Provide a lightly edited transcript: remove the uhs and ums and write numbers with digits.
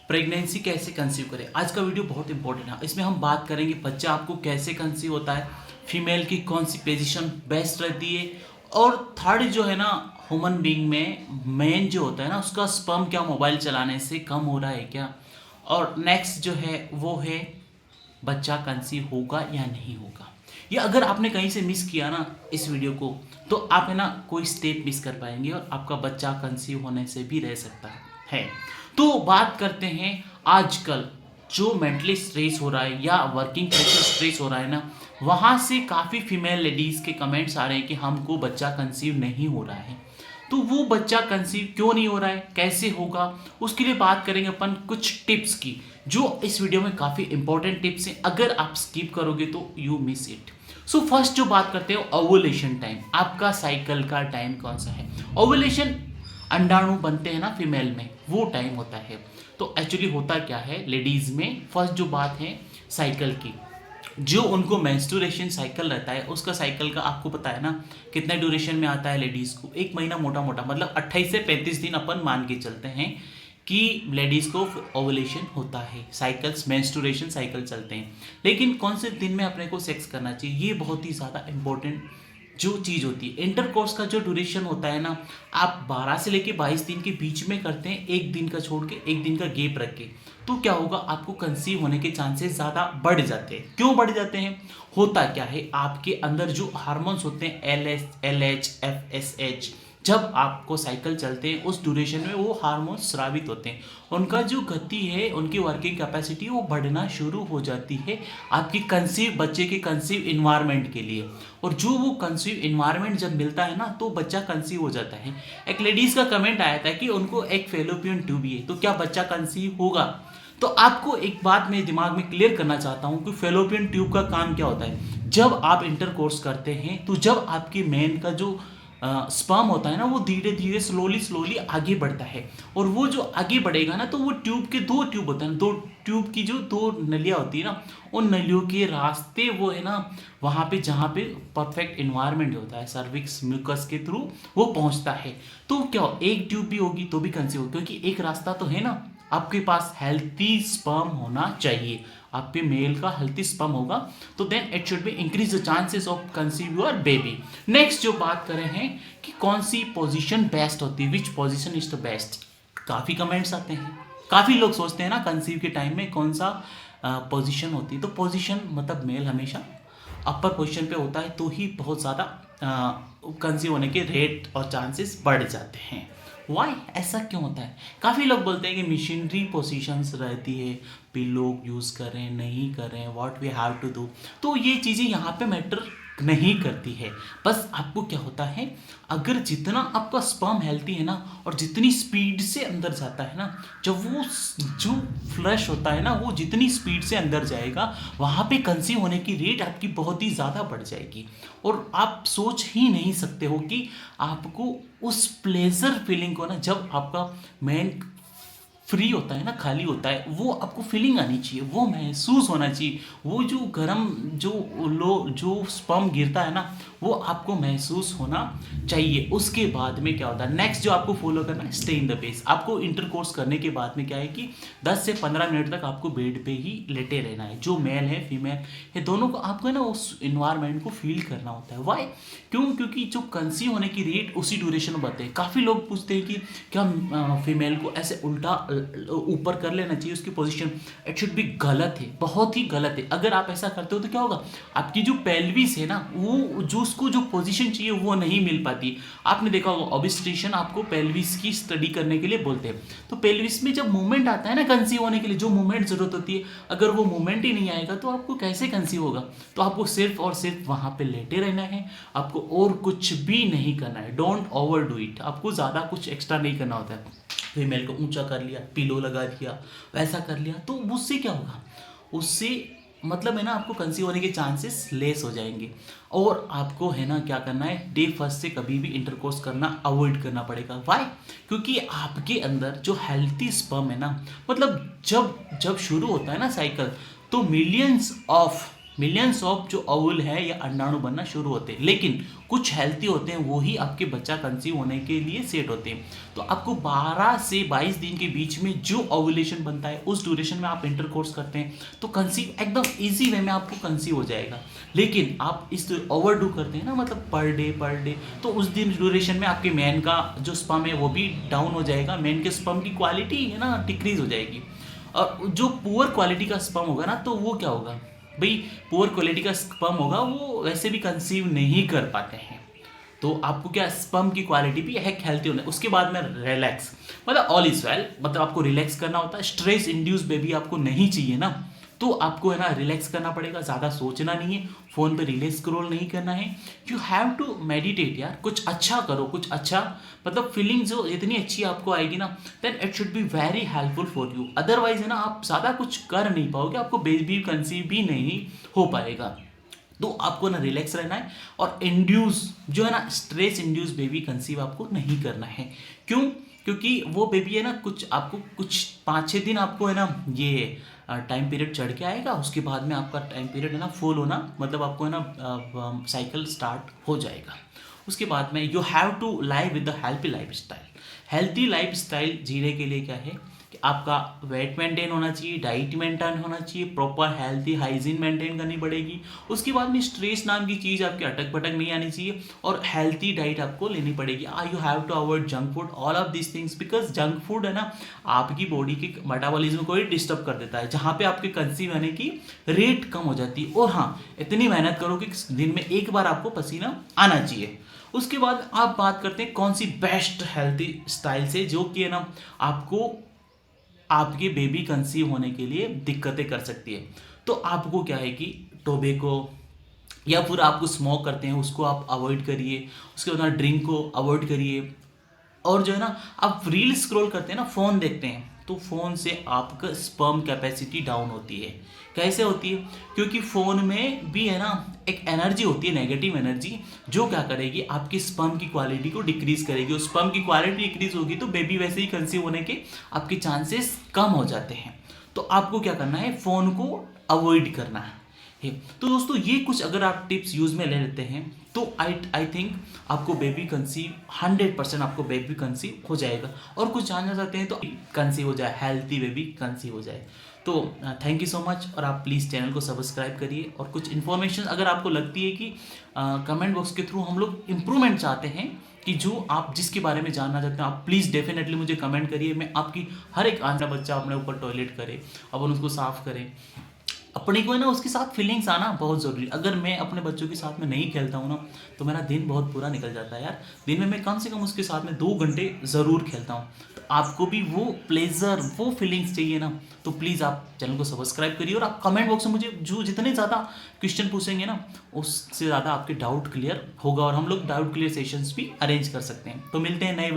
Pregnancy कैसे conceive करें। आज का वीडियो बहुत इंपॉर्टेंट है। इसमें हम बात करेंगे बच्चा आपको कैसे कंसीव होता है, फीमेल की कौन सी पोजीशन बेस्ट रहती है, और थर्ड जो है ना, ह्यूमन बीइंग में मेन जो होता है ना, उसका स्पर्म क्या मोबाइल चलाने से कम हो रहा है क्या, और नेक्स्ट जो है वो है बच्चा कंसीव होगा या नहीं होगा। ये अगर आपने कहीं से मिस किया ना इस वीडियो को, तो आप है ना कोई स्टेप मिस कर पाएंगे और आपका बच्चा कंसीव होने से भी रह सकता है। तो बात करते हैं आजकल जो मेंटली स्ट्रेस हो रहा है या वर्किंग प्रेशर स्ट्रेस हो रहा है ना, वहाँ से काफ़ी फीमेल लेडीज़ के कमेंट्स आ रहे हैं कि हमको बच्चा कंसीव नहीं हो रहा है। तो वो बच्चा कंसीव क्यों नहीं हो रहा है, कैसे होगा, उसके लिए बात करेंगे अपन कुछ टिप्स की, जो इस वीडियो में काफ़ी इंपॉर्टेंट टिप्स हैं। अगर आप स्किप करोगे तो you miss it. So first जो बात करते हैं ओवुलेशन टाइम, आपका साइकिल का टाइम कौन सा है। ओवुलेशन अंडाणु बनते हैं ना फीमेल में, वो टाइम होता है। तो एक्चुअली होता क्या है लेडीज़ में, फर्स्ट जो बात है साइकिल की, जो उनको मेंस्ट्रुएशन साइकिल रहता है उसका साइकिल का आपको पता है ना कितना ड्यूरेशन में आता है लेडीज़ को। एक महीना मोटा मोटा मतलब 28 से 35 दिन अपन मान के चलते हैं कि लेडीज़ को ओवुलेशन होता है, साइकिल्स मेंस्ट्रुएशन साइकिल चलते हैं। लेकिन कौन से दिन में अपने को सेक्स करना चाहिए, ये बहुत ही ज़्यादा इंपॉर्टेंट जो चीज़ होती है। इंटरकोर्स का जो ड्यूरेशन होता है ना, आप 12 से लेके 22 दिन के बीच में करते हैं, एक दिन का छोड़ के, एक दिन का गैप रख के। तो क्या होगा, आपको कंसीव होने के चांसेस ज़्यादा बढ़ जाते हैं। क्यों बढ़ जाते हैं, होता क्या है, आपके अंदर जो हार्मोन्स होते हैं LH FSH, जब आपको साइकिल चलते हैं उस ड्यूरेशन में वो हार्मोन्स स्रावित होते हैं, उनका जो गति है, उनकी वर्किंग कैपेसिटी वो बढ़ना शुरू हो जाती है आपकी कंसीव बच्चे के कंसीव इन्वायरमेंट के लिए। और जो वो कंसीव इन्वायरमेंट जब मिलता है ना, तो बच्चा कंसीव हो जाता है। एक लेडीज़ का कमेंट आया था कि उनको एक फेलोपियन ट्यूब है, तो क्या बच्चा कंसीव होगा। तो आपको एक बात मैं दिमाग में क्लियर करना चाहता हूँ कि फेलोपियन ट्यूब का काम क्या होता है। जब आप इंटरकोर्स करते हैं तो जब आपकी मेन का जो स्पर्म होता है ना, वो धीरे धीरे स्लोली आगे बढ़ता है, और वो जो आगे बढ़ेगा ना, तो वो ट्यूब के दो ट्यूब होते हैं, दो ट्यूब की जो दो नलियाँ होती है ना, उन नलियों के रास्ते वो है ना वहाँ पे जहाँ पे परफेक्ट इन्वायरमेंट होता है, सर्विक्स म्यूकस के थ्रू वो पहुँचता है। तो क्या एक ट्यूब भी होगी तो भी कंसीव होगी, क्योंकि एक रास्ता तो है ना, आपके पास हेल्थी स्पर्म होना चाहिए, आपके मेल का हेल्थी स्पर्म होगा, तो then it should be increase the chances of conceive your baby. Next जो बात करें हैं कि कौन सी पोजीशन बेस्ट होती है, which position is the best. काफ़ी कमेंट्स आते हैं, काफ़ी लोग सोचते हैं ना कंसीव के टाइम में कौन सा पोजीशन होती है। तो पोजीशन मतलब मेल हमेशा अपर पोजीशन पे होता है, तो ही बहुत ज़्यादा कंसीव होने के रेट और चांसेस बढ़ जाते हैं। वाई ऐसा क्यों होता है, काफ़ी लोग बोलते हैं कि मिशनरी पोजीशंस रहती है, पिलो यूज़ करें नहीं करें, what we have to do. तो ये चीज़ें यहाँ पे मैटर नहीं करती है। बस आपको क्या होता है, अगर जितना आपका स्पर्म हेल्थी है ना, और जितनी स्पीड से अंदर जाता है ना, जब वो जो फ्लश होता है ना, वो जितनी स्पीड से अंदर जाएगा, वहाँ पे कंसीव होने की रेट आपकी बहुत ही ज़्यादा बढ़ जाएगी। और आप सोच ही नहीं सकते हो कि आपको उस प्लेजर फीलिंग को ना, जब आपका मेन फ्री होता है ना, खाली होता है, वो आपको फीलिंग आनी चाहिए, वो महसूस होना चाहिए, वो जो गर्म जो स्पर्म गिरता है ना, वो आपको महसूस होना चाहिए। उसके बाद में क्या होता है, नेक्स्ट जो आपको फॉलो करना है, स्टे इन द पेस। आपको इंटरकोर्स करने के बाद में क्या है कि 10 से 15 मिनट तक आपको बेड पे ही लेटे रहना है। जो मेल है फीमेल है, दोनों को आपको है ना उस इन्वायरमेंट को फील करना होता है। वाई, क्यों, क्योंकि जो कंसीव होने की रेट उसी ड्यूरेशन में बढ़ते हैं। काफ़ी लोग पूछते हैं कि क्या फीमेल को ऐसे उल्टा ऊपर कर लेना चाहिए उसकी पोजीशन। इट शुड बी गलत है, बहुत ही गलत है। अगर आप ऐसा करते हो तो क्या होगा, आपकी जो पेल्विस है ना, वो जो उसको जो पोजीशन चाहिए वो नहीं मिल पाती। आपने देखा होगा ऑब्स्टेट्रिशियन आपको पेल्विस की स्टडी करने के लिए बोलते हैं, तो पेल्विस में जब मूवमेंट आता है ना कंसीव होने के लिए, जो मूवमेंट जरूरत होती है, अगर वो मूवमेंट ही नहीं आएगा तो आपको कैसे कंसीव होगा। तो आपको सिर्फ और सिर्फ वहाँ पे लेटे रहना है, आपको और कुछ भी नहीं करना है। डोंट ओवर डू इट, आपको ज़्यादा कुछ एक्स्ट्रा नहीं करना होता है। फीमेल को ऊंचा कर लिया, पिलो लगा दिया, वैसा कर लिया, तो उससे क्या होगा, उससे मतलब है ना आपको कंसीव होने के चांसेस लेस हो जाएंगे। और आपको है ना क्या करना है, डे फर्स्ट से कभी भी इंटरकोर्स करना अवॉइड करना पड़ेगा। वाई, क्योंकि आपके अंदर जो हेल्थी स्पर्म है ना, मतलब जब शुरू होता है ना साइकिल, तो मिलियंस ऑफ मिलियंस ऑफ जो ओवल है या अंडाणु बनना शुरू होते हैं, लेकिन कुछ हेल्थी होते हैं वो ही आपके बच्चा कंसीव होने के लिए सेट होते हैं। तो आपको 12 से 22 दिन के बीच में जो ओवुलेशन बनता है उस ड्यूरेशन में आप इंटरकोर्स करते हैं तो कंसीव एकदम इजी वे में आपको कंसीव हो जाएगा। लेकिन आप इस ओवरडू करते हैं ना, मतलब पर डे, तो उस दिन ड्यूरेशन में आपके मैन का जो स्पर्म है वो भी डाउन हो जाएगा, मैन के स्पर्म की क्वालिटी है ना डिक्रीज हो जाएगी। और जो पुअर क्वालिटी का स्पर्म होगा ना, तो वो क्या होगा भाई, पुअर क्वालिटी का स्पर्म होगा, वो वैसे भी कंसीव नहीं कर पाते हैं। तो आपको क्या स्पर्म की क्वालिटी भी है हेल्थी होना है। उसके बाद में रिलैक्स, मतलब ऑल इज वेल, मतलब आपको रिलैक्स करना होता है। स्ट्रेस इंड्यूस बेबी आपको नहीं चाहिए ना, तो आपको है ना रिलैक्स करना पड़ेगा, ज़्यादा सोचना नहीं है, फ़ोन पे रील स्क्रॉल नहीं करना है। यू हैव टू मेडिटेट यार, कुछ अच्छा करो, कुछ अच्छा, मतलब फीलिंग जो इतनी अच्छी आपको आएगी ना, then it should be very helpful for you. Otherwise है ना आप ज़्यादा कुछ कर नहीं पाओगे, आपको बेबी कंसीव भी नहीं हो पाएगा। तो आपको ना रिलैक्स रहना है और इंड्यूस जो है ना स्ट्रेस इंड्यूस बेबी कंसीव आपको नहीं करना है। क्यों? क्योंकि वो बेबी है ना कुछ 5-6 दिन आपको है ना ये टाइम पीरियड चढ़ के आएगा, उसके बाद में आपका टाइम पीरियड है ना फुल होना, मतलब आपको है ना साइकिल स्टार्ट हो जाएगा। उसके बाद में you have to live with the healthy lifestyle. Healthy lifestyle जीने के लिए क्या है कि आपका वेट मेंटेन होना चाहिए, डाइट मेंटेन होना चाहिए, प्रॉपर हेल्थी हाइजीन मेंटेन करनी पड़ेगी। उसके बाद में स्ट्रेस नाम की चीज़ आपके अटक पटक नहीं आनी चाहिए और हेल्थी डाइट आपको लेनी पड़ेगी। You have to avoid junk food, all of this things, because junk food है ना आपकी बॉडी के मेटाबॉलिज्म को ही डिस्टर्ब कर देता है, जहाँ पे आपके कंसीव होने की रेट कम हो जाती है। और हाँ, इतनी मेहनत करो कि दिन में एक बार आपको पसीना आना चाहिए। उसके बाद आप बात करते हैं कौन सी बेस्ट हेल्थी स्टाइल से, जो कि है ना आपको आपके बेबी कंसीव होने के लिए दिक्कतें कर सकती है। तो आपको क्या है कि टोबैको या फिर आपको स्मोक करते हैं उसको आप अवॉइड करिए। उसके बाद ड्रिंक को अवॉइड करिए। और जो है ना आप रील स्क्रॉल करते हैं ना, फ़ोन देखते हैं, तो फ़ोन से आपका स्पर्म कैपेसिटी डाउन होती है। कैसे होती है? क्योंकि फ़ोन में भी है ना एक एनर्जी होती है, नेगेटिव एनर्जी, जो क्या करेगी आपकी स्पर्म की क्वालिटी को डिक्रीज करेगी। और स्पर्म की क्वालिटी डिक्रीज होगी तो बेबी वैसे ही कंसीव होने के आपके चांसेस कम हो जाते हैं। तो आपको क्या करना है, फ़ोन को अवॉइड करना है। तो दोस्तों ये कुछ अगर आप टिप्स यूज़ में ले लेते हैं तो आई थिंक आपको बेबी कंसीव 100% आपको बेबी कंसीव हो जाएगा। और कुछ जानना चाहते हैं तो कंसीव हो जाए, हेल्थी बेबी कंसीव हो जाए। तो थैंक यू सो मच। और आप प्लीज़ चैनल को सब्सक्राइब करिए। और कुछ इन्फॉर्मेशन अगर आपको लगती है कि कमेंट बॉक्स के थ्रू हम लोग इम्प्रूवमेंट चाहते हैं कि जो आप जिसके बारे में जानना चाहते हैं, आप प्लीज़ डेफिनेटली मुझे कमेंट करिए। मैं आपकी हर एक आना बच्चा अपने ऊपर टॉयलेट करे, अपन उसको साफ़ करें, अपने को है ना उसके साथ फीलिंग्स आना बहुत ज़रूरी है। अगर मैं अपने बच्चों के साथ में नहीं खेलता हूँ ना तो मेरा दिन बहुत बुरा निकल जाता है यार। दिन में मैं कम से कम उसके साथ में 2 घंटे ज़रूर खेलता हूँ। तो आपको भी वो प्लेजर, वो फीलिंग्स चाहिए ना, तो प्लीज़ आप चैनल को सब्सक्राइब करिए। और आप कमेंट बॉक्स में मुझे जो जितने ज़्यादा क्वेश्चन पूछेंगे ना, उससे ज़्यादा आपके डाउट क्लियर होगा और हम लोग डाउट क्लियर सेशंस भी अरेंज कर सकते हैं। तो मिलते हैं नए वीडियो।